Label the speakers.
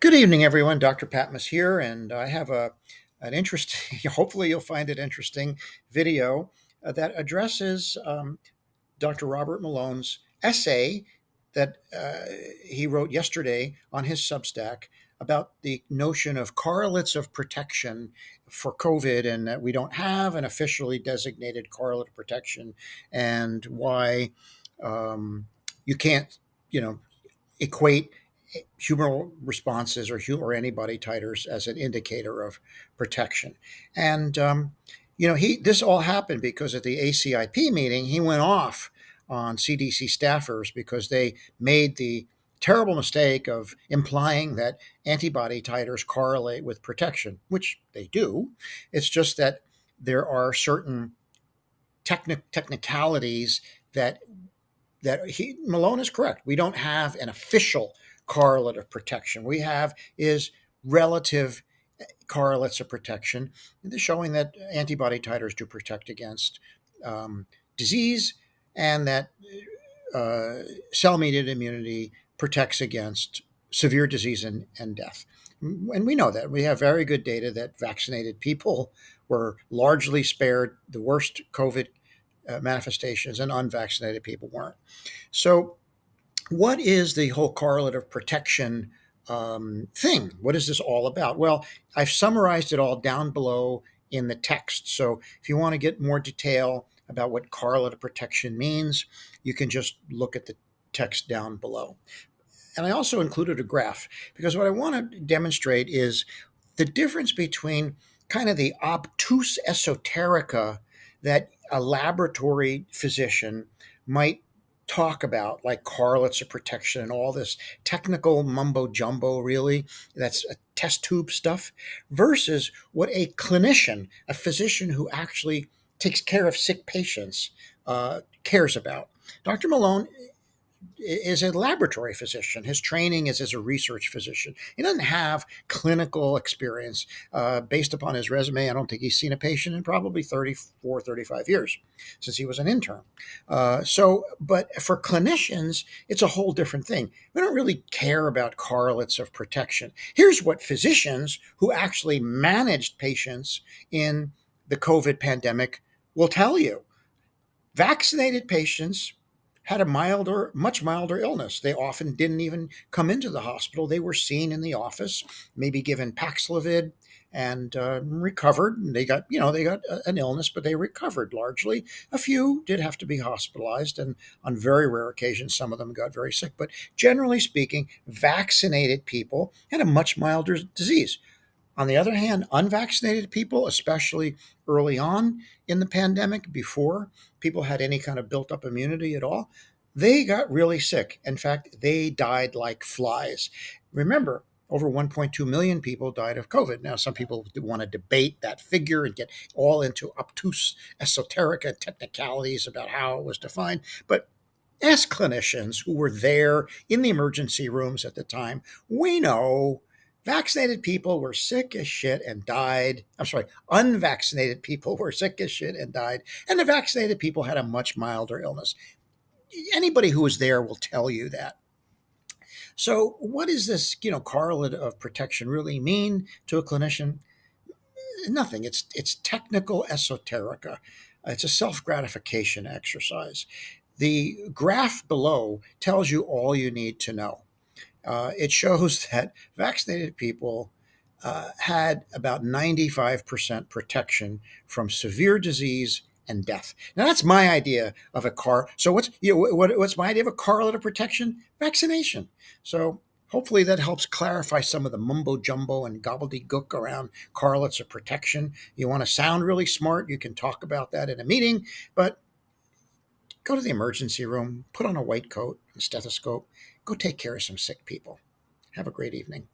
Speaker 1: Good evening, everyone. Dr. Patmos here, and I have an interesting, hopefully you'll find it interesting, video that addresses Dr. Robert Malone's essay that he wrote yesterday on his Substack about the notion of correlates of protection for COVID, and that we don't have an officially designated correlate of protection, and why you can't, you know, equate humoral responses or antibody titers as an indicator of protection. And he this all happened because at the ACIP meeting he went off on CDC staffers because they made the terrible mistake of implying that antibody titers correlate with protection, which they do. It's just that there are certain technicalities that Malone is correct. We don't have an official correlate of protection. We have is relative correlates of protection, showing that antibody titers do protect against disease, and that cell-mediated immunity protects against severe disease and death. And we know that. We have very good data that vaccinated people were largely spared the worst COVID manifestations, and unvaccinated people weren't. So, what is the whole correlate of protection thing? What is this all about? Well, I've summarized it all down below in the text. So, if you want to get more detail about what correlate of protection means, you can just look at the text down below. And I also included a graph because what I want to demonstrate is the difference between kind of the obtuse esoterica that a laboratory physician might talk about, like correlates of protection and all this technical mumbo jumbo, really, that's test tube stuff, versus what a clinician, a physician who actually takes care of sick patients, cares about. Dr. Malone is a laboratory physician. His training is as a research physician. He doesn't have clinical experience. Based upon his resume, I don't think he's seen a patient in probably 34, 35 years since he was an intern. But for clinicians, it's a whole different thing. We don't really care about correlates of protection. Here's what physicians who actually managed patients in the COVID pandemic will tell you. Vaccinated patients had a much milder illness. They often didn't even come into the hospital. They were seen in the office, maybe given Paxlovid, and recovered. And they got an illness, but they recovered largely. A few did have to be hospitalized, and on very rare occasions, some of them got very sick. But generally speaking, vaccinated people had a much milder disease. On the other hand, unvaccinated people, especially early on in the pandemic, before people had any kind of built up immunity at all, they got really sick. In fact, they died like flies. Remember, over 1.2 million people died of COVID. Now, some people want to debate that figure and get all into obtuse esoteric and technicalities about how it was defined. But ask clinicians who were there in the emergency rooms at the time. We know vaccinated people were sick as shit and died. I'm sorry, unvaccinated people were sick as shit and died. And the vaccinated people had a much milder illness. Anybody who was there will tell you that. So, what does this, correlate of protection really mean to a clinician? Nothing. It's technical esoterica. It's a self-gratification exercise. The graph below tells you all you need to know. It shows that vaccinated people had about 95% protection from severe disease and death. Now that's my idea of a So what's my idea of a correlate of protection? Vaccination. So hopefully that helps clarify some of the mumbo jumbo and gobbledygook around correlates of protection. You want to sound really smart, you can talk about that in a meeting, but go to the emergency room, put on a white coat, a stethoscope, go take care of some sick people. Have a great evening.